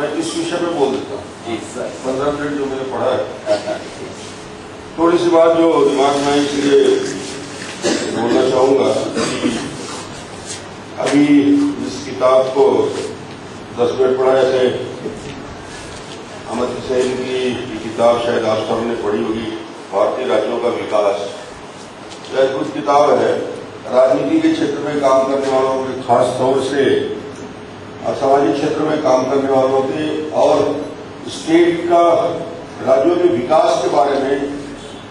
मैं इस विषय में बोल देता हूँ। 15 मिनट जो मैंने पढ़ा है, थोड़ी सी बात जो दिमाग में इसलिए बोलना चाहूंगा। अभी इस किताब को 10 मिनट पढ़ा, ऐसे अमित सेन की किताब शायद आप सबने पढ़ी होगी, भारतीय राज्यों का विकास। यह अद्भुत किताब है। राजनीति के क्षेत्र में काम करने वालों के, खास तौर से सामाजिक क्षेत्र में काम करने वालों के, और स्टेट का, राज्यों के विकास के बारे में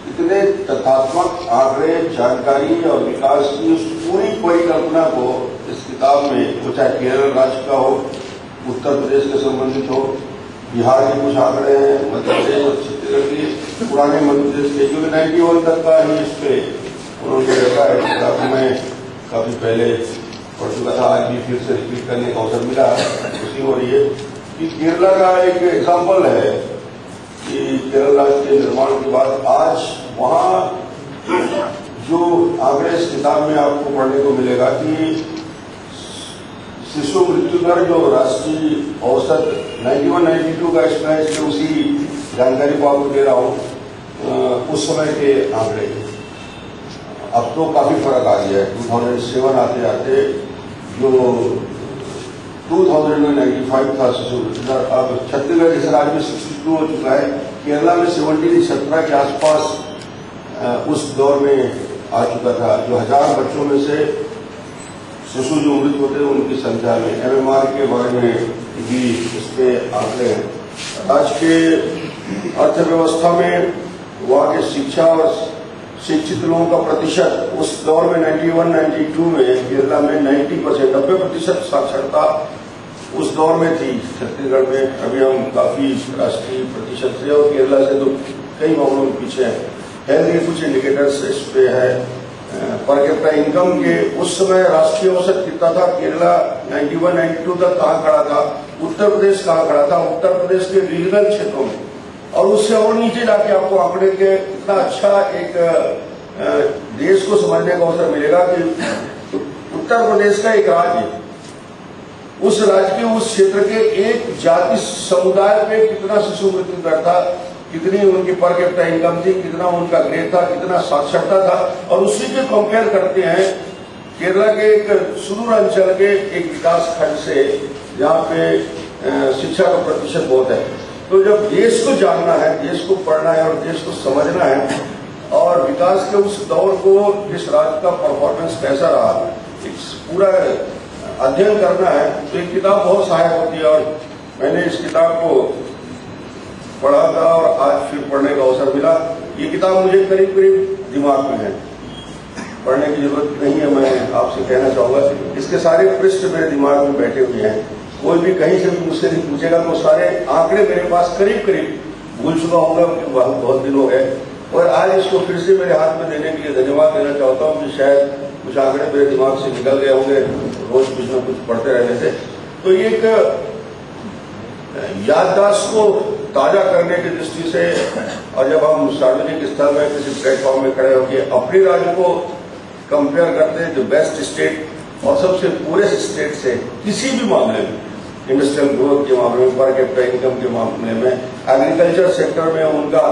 इतने तथ्यात्मक आंकड़े, जानकारी और विकास की उस पूरी परिकल्पना को इस किताब में, वो चाहे केरल राज्य का हो, उत्तर प्रदेश से संबंधित हो, बिहार के कुछ आंकड़े हैं, मध्य प्रदेश और छत्तीसगढ़ के, पुराने मध्य प्रदेश के, क्योंकि 91 तक का ही इस पे उन्होंने रखा है। किताब में काफी पहले पढ़ चुका था, आज भी फिर से रिपीट करने का अवसर मिला। खुशी हो रही है कि केरला का एक एग्जाम्पल है कि केरल राज्य के निर्माण के बाद आज वहां जो आंकड़े इस किताब में आपको पढ़ने को मिलेगा कि शिशु मृत्यु दर जो राष्ट्रीय औसत 91-92 का, इसमें उसी जानकारी को आपको दे रहा हूं, उस समय के आंकड़े। अब तो काफी फर्क आ गया है। 2007 आते आते जो 2000 में 95 था शिशु मृत्यु दर, अब छत्तीसगढ़ जैसे राज्य में 62 हो चुका है। केरला में 17 के आसपास उस दौर में आ चुका था, जो 1000 बच्चों में से शिशु जो मृत होते हैं उनकी संख्या में। MMR के बारे में भी इस पे आंकड़े हैं। आज के अर्थव्यवस्था में वहाँ के शिक्षा और शिक्षित लोगों का प्रतिशत उस दौर में 91-92 में केरला में 90%, 90% साक्षरता उस दौर में थी। छत्तीसगढ़ में अभी हम काफी राष्ट्रीय प्रतिशत से और केरला से तो कई मामलों में पीछे हैं। हेल्थ के कुछ इंडिकेटर्स इस पे है। पर कैपिटा इनकम के उस समय राष्ट्रीय औसत कितना था? केरला 91-92 तक कहाँ खड़ा था? उत्तर प्रदेश कहाँ खड़ा था? उत्तर प्रदेश के रीजनल क्षेत्रों में, और उससे और नीचे जाके आपको आंकड़े के इतना अच्छा एक देश को समझने का अवसर मिलेगा कि उत्तर प्रदेश का एक राज्य, उस राज्य के उस क्षेत्र के एक जाति समुदाय पे कितना शिशु मृत्यु दर था, कितनी उनकी पर कैपिटा इनकम थी, कितना उनका ग्रेड था, कितना साक्षरता था, और उसी के कंपेयर करते हैं केरला के एक सुदूर अंचल के एक विकास खंड से जहाँ पे शिक्षा का प्रतिशत बहुत है। तो जब देश को जानना है, देश को पढ़ना है और देश को समझना है, और विकास के उस दौर को, जिस राज्य का परफॉर्मेंस कैसा रहा, पूरा अध्ययन करना है, तो एक किताब बहुत सहायक होती है। और मैंने इस किताब को पढ़ा था और आज फिर पढ़ने का अवसर मिला। ये किताब मुझे करीब करीब दिमाग में है, पढ़ने की जरूरत नहीं है। मैं आपसे कहना चाहूंगा, इसके सारे पृष्ठ मेरे दिमाग में बैठे हुए हैं। कोई भी कहीं से भी मुझसे नहीं पूछेगा तो सारे आंकड़े मेरे पास करीब करीब भूल चुका होगा, क्योंकि बहुत दिन हो गए। और आज इसको फिर से मेरे हाथ में देने के लिए धन्यवाद देना चाहता हूँ कि शायद कुछ आंकड़े मेरे दिमाग से निकल गए होंगे रोज कुछ न कुछ पढ़ते रहने से। तो ये एक याददाश्त को ताजा करने की दृष्टि से, और जब हम सार्वजनिक स्थल में किसी प्लेटफॉर्म में खड़े होकर अपने राज्य को कंपेयर करते हैं, जो बेस्ट स्टेट और सबसे पूरेस्ट स्टेट से, किसी भी मामले में, इंडस्ट्रियल ग्रोथ के मामले में, पर कैपिटा इनकम के मामले में, एग्रीकल्चर सेक्टर में उनका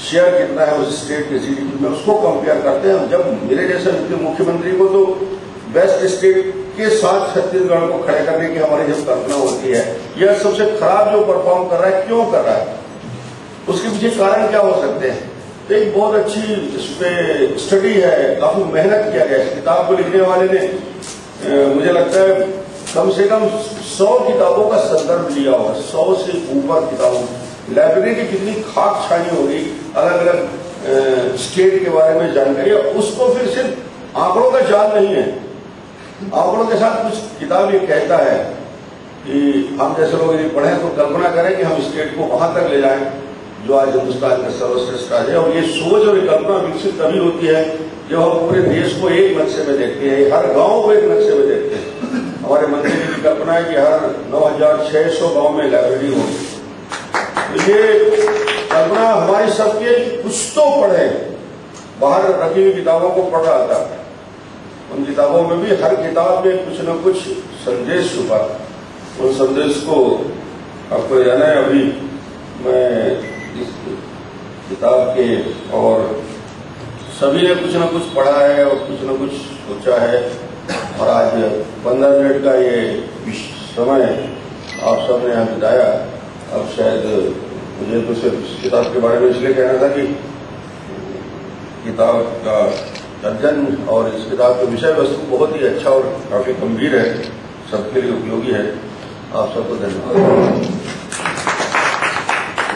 शेयर कितना है उस स्टेट के GDP में, उसको कंपेयर करते हैं। जब मेरे जैसे मुख्यमंत्री को तो बेस्ट स्टेट के साथ छत्तीसगढ़ को खड़े करने की हमारी जब कल्पना होती है, यह सबसे खराब जो परफॉर्म कर रहा है, क्यों कर रहा है, उसके पीछे कारण क्या हो सकते हैं। तो एक बहुत अच्छी इस पे स्टडी है, काफी मेहनत किया गया है। किताब को लिखने वाले ने मुझे लगता है कम से कम 100 किताबों का संदर्भ लिया होगा, 100 से ऊपर किताबों। लाइब्रेरी की कितनी खाक छानी होगी, अलग अलग स्टेट के बारे में जानकारी, उसको फिर सिर्फ आंकड़ों का जाल नहीं है, आंकड़ों के साथ कुछ किताब ये कहता है कि हम जैसे लोग यदि पढ़ें तो कल्पना करें कि हम स्टेट को वहां तक ले जाएं जो आज हिंदुस्तान का सर्वश्रेष्ठ राज्य है। और ये सोच और कल्पना विकसित तभी होती है जब हम पूरे देश को एक नक्शे में देखते हैं, हर गांव को एक नक्शे में देखते हैं। हमारे मंत्री जी की कल्पना है कि हर 9600 गांव में लाइब्रेरी होगी। तो ये कल्पना हमारी सबके, कुछ तो पढ़े, बाहर रखी हुई किताबों को पढ़ रहा था, उन किताबों में भी हर किताब में कुछ न कुछ संदेश छुपा, उन संदेश को आपको जाना है, अभी मैं इस किताब के और सभी ने कुछ न कुछ पढ़ा है और कुछ न कुछ सोचा है, और आज 15 मिनट का ये समय आप सबने यहाँ बिताया। अब शायद मुझे तो सिर्फ इस किताब के बारे में इसलिए कहना था कि किताब का अध्ययन और इस किताब का विषय वस्तु बहुत ही अच्छा और काफी गंभीर है, सबके लिए उपयोगी है। आप सबको धन्यवाद।